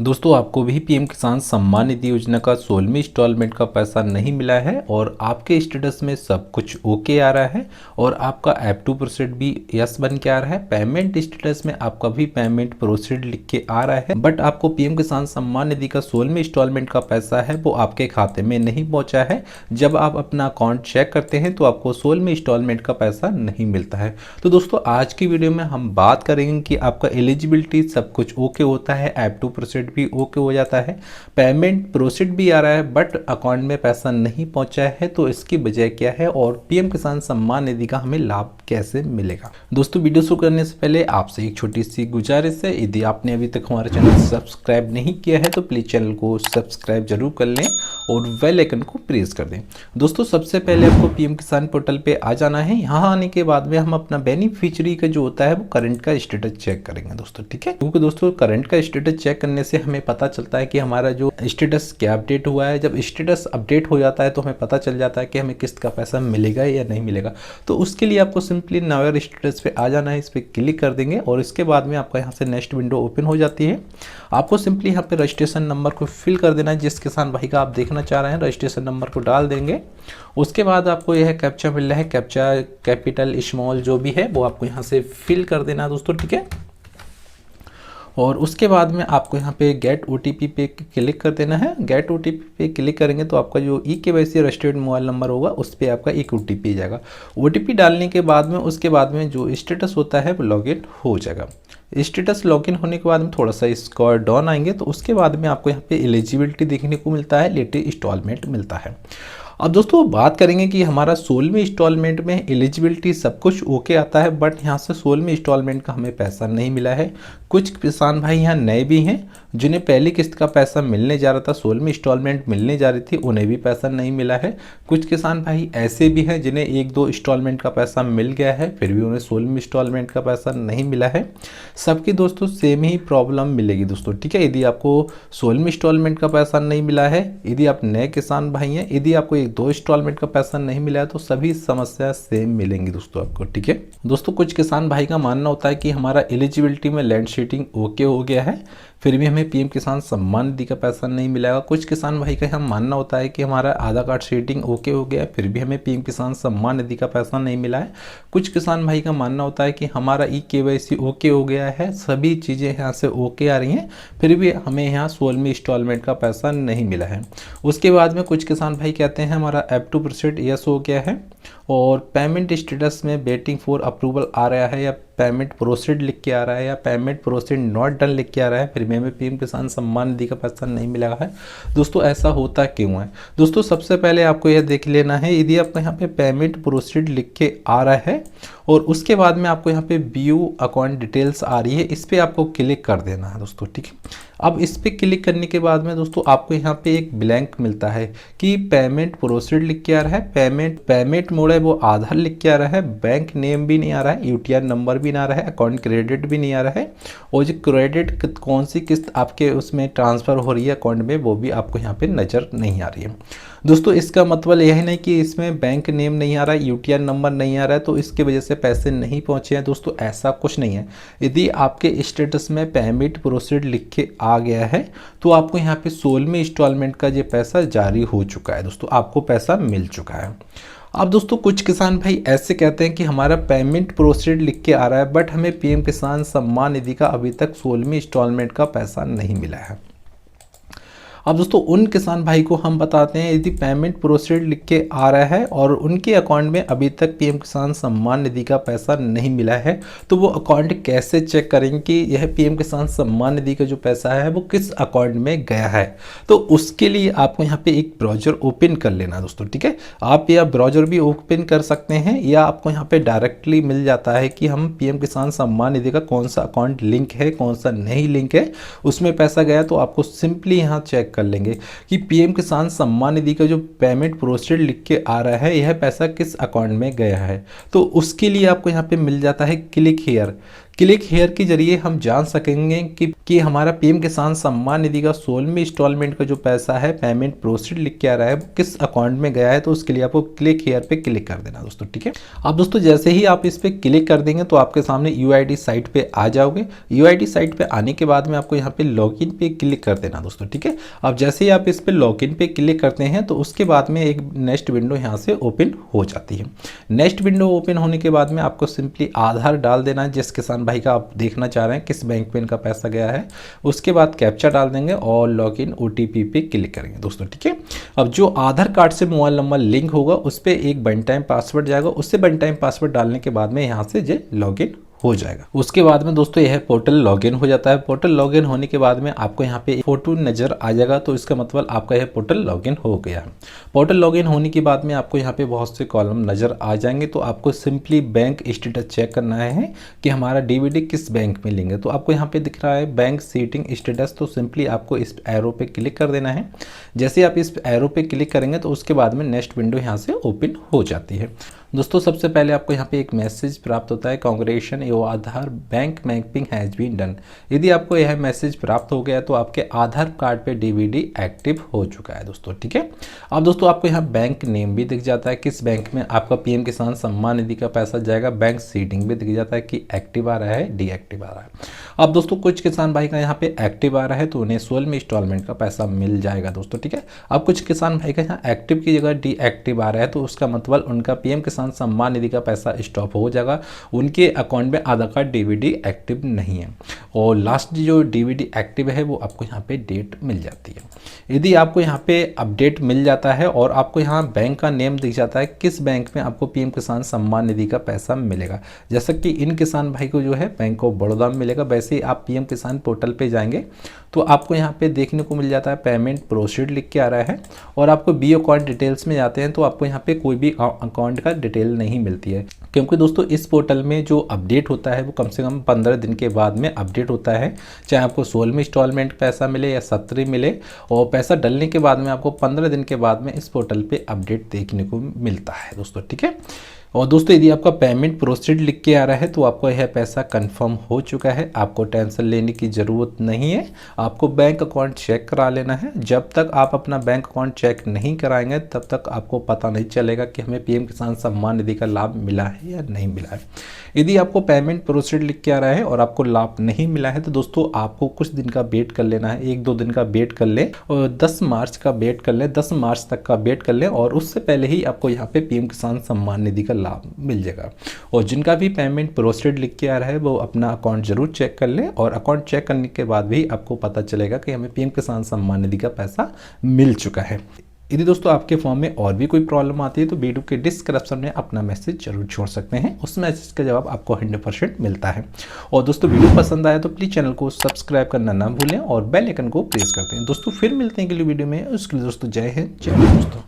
दोस्तों आपको भी पीएम किसान सम्मान निधि योजना का 16वीं इंस्टॉलमेंट का पैसा नहीं मिला है और आपके स्टेटस में सब कुछ ओके आ रहा है और आपका ऐप टू प्रोसीड भी यस बन के आ रहा है। पेमेंट स्टेटस में आपका भी पेमेंट प्रोसीड लिख के आ रहा है, बट आपको पीएम किसान सम्मान निधि का 16वीं इंस्टॉलमेंट का पैसा है वो आपके खाते में नहीं पहुंचा है। जब आप अपना अकाउंट चेक करते हैं तो आपको 16वीं इंस्टॉलमेंट का पैसा नहीं मिलता है। तो दोस्तों आज की वीडियो में हम बात करेंगे कि आपका एलिजिबिलिटी सब कुछ ओके होता है, ऐप टू प्रोसीड भी ओके हो जाता है, पेमेंट प्रोसीड भी आ रहा है, बट अकाउंट में पैसा नहीं पहुंचा है, तो इसकी वजह क्या है और पीएम किसान सम्मान निधि का हमें लाभ कैसे मिलेगा। दोस्तों वीडियो शुरू करने से पहले आपसे एक छोटी सी गुजारिश है, यदि आपने अभी तक हमारा चैनल सब्सक्राइब नहीं किया है तो प्लीज चैनल को सब्सक्राइब जरूर कर लें और बेल आइकन को प्रेस कर दें। दोस्तों सबसे पहले आपको पीएम किसान पोर्टल पे आ जाना है। यहाँ आने के बाद में हम अपना बेनिफिशियरी का जो होता है वो करंट का स्टेटस चेक करेंगे दोस्तों, ठीक है। क्योंकि दोस्तों करंट का स्टेटस चेक करने से हमें पता चलता है कि हमारा जो स्टेटस क्या अपडेट हुआ है। जब स्टेटस अपडेट हो जाता है तो हमें पता चल जाता है कि हमें किस्त का पैसा मिलेगा या नहीं मिलेगा। तो उसके लिए आपको सिंपली नाउ स्टेटस पे आ जाना है, इस पर क्लिक कर देंगे और इसके बाद में आपका यहाँ से नेक्स्ट विंडो ओपन हो जाती है। आपको सिंपली यहाँ पे रजिस्ट्रेशन नंबर को फिल कर देना है, जिस किसान भाई का आप देखना चाह रहे हैं रजिस्ट्रेशन नंबर को डाल देंगे। उसके बाद आपको यह कैप्चा मिल रहा है, कैप्चा कैपिटल स्मॉल जो भी है वो आपको यहाँ से फिल कर देना है दोस्तों, ठीक है। और उसके बाद में आपको यहाँ पे गेट ओटीपी पे क्लिक कर देना है। गेट ओटीपी पे क्लिक करेंगे तो आपका जो ईकेवाईसी रजिस्टर्ड मोबाइल नंबर होगा उस पर आपका एक ओटीपी जाएगा। ओटीपी डालने के बाद में उसके बाद में जो स्टेटस होता है वो लॉगिन हो जाएगा। स्टेटस लॉगिन होने के बाद में थोड़ा सा स्कोर डाउन आएंगे तो उसके बाद में आपको यहाँ पे एलिजिबिलिटी देखने को मिलता है, लेटेस्ट इंस्टॉलमेंट मिलता है। अब दोस्तों बात करेंगे कि हमारा 16वीं इंस्टॉलमेंट में एलिजिबिलिटी सब कुछ ओके आता है, बट यहाँ से 16वीं इंस्टॉलमेंट का हमें पैसा नहीं मिला है। कुछ किसान भाई यहाँ नए भी हैं जिन्हें पहली किस्त का पैसा मिलने जा रहा था, 16वीं इंस्टॉलमेंट मिलने जा रही थी, उन्हें भी पैसा नहीं मिला है। कुछ किसान भाई ऐसे भी हैं जिन्हें 1-2 इंस्टॉलमेंट का पैसा मिल गया है फिर भी उन्हें 16वीं इंस्टॉलमेंट का पैसा नहीं मिला है। सबकी दोस्तों सेम ही प्रॉब्लम मिलेगी दोस्तों, ठीक है। यदि आपको 16वीं इंस्टॉलमेंट का पैसा नहीं मिला है, यदि आप नए किसान भाई हैं, यदि आपको 1-2 इंस्टॉलमेंट का पैसा नहीं मिला है तो सभी समस्या सेम मिलेंगी दोस्तों आपको, ठीक है। दोस्तों कुछ किसान भाई का मानना होता है कि हमारा एलिजिबिलिटी में लैंड शीटिंग ओके हो गया है फिर भी हमें पीएम किसान सम्मान निधि का पैसा नहीं मिलेगा। कुछ किसान भाई का हम मानना होता है कि हमारा आधार कार्ड शीटिंग ओके हो गया है फिर भी हमें पीएम किसान सम्मान निधि का पैसा नहीं मिला है। कुछ किसान भाई का मानना होता है कि हमारा ईकेवाईसी ओके हो गया है, सभी चीज़ें यहाँ से ओके आ रही हैं फिर भी हमें यहाँ 16वीं इंस्टॉलमेंट का पैसा नहीं मिला है। उसके बाद में कुछ किसान भाई कहते हैं हमारा ऐप टू प्रोसीड यस हो गया है और पेमेंट स्टेटस में वेटिंग फॉर अप्रूवल आ रहा है या पेमेंट प्रोसीड लिख के आ रहा है या पेमेंट प्रोसीड नॉट डन लिख के आ रहा है फिर भी हमें पीएम किसान सम्मान निधि का पैसा नहीं मिला है। दोस्तों ऐसा होता क्यों है? दोस्तों सबसे पहले आपको यह देख लेना है, यदि आपको यहाँ पे पेमेंट प्रोसीड लिख के आ रहा है और उसके बाद में आपको यहाँ पे व्यू अकाउंट डिटेल्स आ रही है, इस पर आपको क्लिक कर देना है दोस्तों, ठीक है। अब इस पर क्लिक करने के बाद में दोस्तों आपको यहाँ पे एक ब्लैंक मिलता है कि पेमेंट प्रोसीड लिख के आ रहा है, पेमेंट मोड है वो आधार लिख के आ रहा है, बैंक नेम भी नहीं आ रहा है, यूटीआर नंबर भी नहीं आ रहा है, अकाउंट क्रेडिट भी नहीं आ रहा है और जो क्रेडिट कौन सी किस्त आपके उसमें ट्रांसफ़र हो रही है अकाउंट में वो भी आपको यहाँ पे नज़र नहीं आ रही है। दोस्तों इसका मतलब यह नहीं कि इसमें बैंक नेम नहीं आ रहा है, यूटीआर नंबर नहीं आ रहा है तो इसकी वजह से पैसे नहीं पहुँचे हैं। दोस्तों ऐसा कुछ नहीं है। यदि आपके स्टेटस में पेमेंट प्रोसीड लिख के आ गया है तो आपको यहाँ पे 16वीं इंस्टॉलमेंट का ये पैसा जारी हो चुका है दोस्तों, आपको पैसा मिल चुका है। अब दोस्तों कुछ किसान भाई ऐसे कहते हैं कि हमारा पेमेंट प्रोसीड लिख के आ रहा है बट हमें पीएम किसान सम्मान निधि का अभी तक 16वीं इंस्टॉलमेंट का पैसा नहीं मिला है। अब दोस्तों उन किसान भाई को हम बताते हैं यदि पेमेंट प्रोसीड लिख के आ रहा है और उनके अकाउंट में अभी तक पीएम किसान सम्मान निधि का पैसा नहीं मिला है तो वो अकाउंट कैसे चेक करेंगे कि यह पीएम किसान सम्मान निधि का जो पैसा है वो किस अकाउंट में गया है। तो उसके लिए आपको यहाँ पे एक ब्राउजर ओपन कर लेना दोस्तों, ठीक है। आप यह ब्राउजर भी ओपन कर सकते हैं या आपको यहाँ पे डायरेक्टली मिल जाता है कि हम पीएम किसान सम्मान निधि का कौन सा अकाउंट लिंक है कौन सा नहीं लिंक है, उसमें पैसा गया तो आपको सिंपली यहाँ चेक कर लेंगे कि पीएम किसान सम्मान निधि का जो पेमेंट प्रोसीड लिख के आ रहा है यह पैसा किस अकाउंट में गया है। तो उसके लिए आपको यहाँ पे मिल जाता है क्लिक हियर। क्लिक हेयर के जरिए हम जान सकेंगे कि हमारा पीएम किसान सम्मान निधि का 16वीं इंस्टॉलमेंट का जो पैसा है पेमेंट प्रोसीड लिख के आ रहा है वो किस अकाउंट में गया है। तो उसके लिए आपको क्लिक हेयर पे क्लिक कर देना दोस्तों, ठीक है। अब दोस्तों जैसे ही आप इस पे क्लिक कर देंगे तो आपके सामने यूआईडी साइट पे आ जाओगे। यूआईडी साइट पे आने के बाद में आपको यहाँ पे लॉगिन पे क्लिक कर देना दोस्तों, ठीक है। अब जैसे ही आप इस पे लॉगिन पे क्लिक करते हैं तो उसके बाद में एक नेक्स्ट विंडो यहाँ से ओपन हो जाती है। नेक्स्ट विंडो ओपन होने के बाद में आपको सिंपली आधार डाल देना है जिस किसान भाई का आप देखना चाह रहे हैं किस बैंक में इनका पैसा गया है। उसके बाद कैप्चा डाल देंगे और लॉगिन ओटीपी पे क्लिक करेंगे दोस्तों, ठीक है। अब जो आधार कार्ड से मोबाइल नंबर लिंक होगा उस पर एक वन टाइम पासवर्ड जाएगा। उससे वन टाइम पासवर्ड डालने के बाद में यहाँ से जे लॉगिन हो जाएगा। उसके बाद में दोस्तों यह पोर्टल लॉगिन हो जाता है। पोर्टल लॉगिन होने के बाद में आपको यहाँ पे फोटो नजर आ जाएगा, तो इसका मतलब आपका यह पोर्टल लॉगिन हो गया है। पोर्टल लॉगिन होने के बाद में आपको यहाँ पे बहुत से कॉलम नजर आ जाएंगे। तो आपको सिंपली बैंक स्टेटस चेक करना है कि हमारा डीवीडी किस बैंक में लेंगे। तो आपको यहाँ पे दिख रहा है बैंक सीटिंग स्टेटस, तो सिंपली आपको इस एरो पे क्लिक कर देना है। जैसे आप इस एरो पे क्लिक करेंगे तो उसके बाद में नेक्स्ट विंडो यहाँ से ओपन हो जाती है। दोस्तों सबसे पहले आपको यहाँ पे एक मैसेज प्राप्त होता है, congratulation your Aadhaar bank mapping has been done. यदि आपको यह मैसेज प्राप्त हो गया तो आपके आधार कार्ड पे डीवीडी एक्टिव हो चुका है दोस्तों, ठीक है। अब दोस्तों आपको यहाँ बैंक नेम भी दिख जाता है किस बैंक में आपका पीएम किसान सम्मान निधि का पैसा जाएगा। बैंक सीटिंग भी दिख जाता है कि एक्टिव आ रहा है डीएक्टिव आ रहा है। अब दोस्तों कुछ किसान भाई का यहाँ पे एक्टिव आ रहा है तो उन्हें 16वीं इंस्टॉलमेंट का पैसा मिल जाएगा दोस्तों, ठीक है। अब कुछ किसान भाई का यहाँ एक्टिव की जगह डीएक्टिव आ रहा है तो उसका मतलब उनका पीएम किसान सम्मान निधि का पैसा स्टॉप हो जाएगा, उनके अकाउंट में आधार कार्ड डीवीडी एक्टिव नहीं है। और लास्ट जो डीवीडी एक्टिव है वो आपको यहाँ पे डेट मिल जाती है। यदि आपको यहाँ पे अपडेट मिल जाता है और आपको यहाँ बैंक का नेम दिख जाता है किस बैंक में आपको पीएम किसान सम्मान निधि का पैसा मिलेगा, जैसा कि इन किसान भाई को जो है बैंक ऑफ बड़ौदा में मिलेगा। वैसे ही आप पीएम किसान पोर्टल पे जाएंगे तो आपको यहाँ पे देखने को मिल जाता है पेमेंट प्रोसीड लिख के आ रहा है। और आपको बी अकाउंट डिटेल्स में जाते हैं तो आपको यहाँ पे कोई भी अकाउंट का डिटेल नहीं मिलती है, क्योंकि दोस्तों इस पोर्टल में जो अपडेट होता है वो कम से कम 15 दिन के बाद में अपडेट होता है। चाहे आपको 16वीं इंस्टॉलमेंट पैसा मिले या 17वीं मिले, और पैसा डलने के बाद में आपको 15 दिन के बाद में इस पोर्टल पे अपडेट देखने को मिलता है दोस्तों, ठीक है। और दोस्तों यदि आपका पेमेंट प्रोसीड लिख के आ रहा है तो आपको यह पैसा कंफर्म हो चुका है। आपको टेंशन लेने की ज़रूरत नहीं है। आपको बैंक अकाउंट चेक करा लेना है। जब तक आप अपना बैंक अकाउंट चेक नहीं कराएंगे तब तक आपको पता नहीं चलेगा कि हमें पीएम किसान सम्मान निधि का लाभ मिला है या नहीं मिला है। यदि आपको पेमेंट प्रोसीड लिख के आ रहा है और आपको लाभ नहीं मिला है तो दोस्तों आपको कुछ दिन का वेट कर लेना है, 1-2 दिन का वेट कर लें और 10 मार्च का वेट कर लें, 10 मार्च तक का वेट कर लें और उससे पहले ही आपको यहाँ पे पीएम किसान सम्मान निधि का लाभ मिल जाएगा। और जिनका भी पेमेंट प्रोसीड लिख के आ रहा है वो अपना अकाउंट जरूर चेक कर ले, और अकाउंट चेक करने के बाद भी आपको पता चलेगा कि हमें पीएम किसान सम्मान निधि का पैसा मिल चुका है। यदि दोस्तों आपके फॉर्म में और भी कोई प्रॉब्लम आती है तो वीडियो के डिस्क्रिप्शन में अपना मैसेज जरूर छोड़ सकते हैं, उस मैसेज का जवाब आपको 100% मिलता है। और दोस्तों वीडियो पसंद आया तो प्लीज़ चैनल को सब्सक्राइब करना ना भूलें और बेल आइकन को प्रेस करते हैं। दोस्तों फिर मिलते हैं अगली वीडियो में, उसके लिए दोस्तों जय हिंद जय भारत दोस्तों।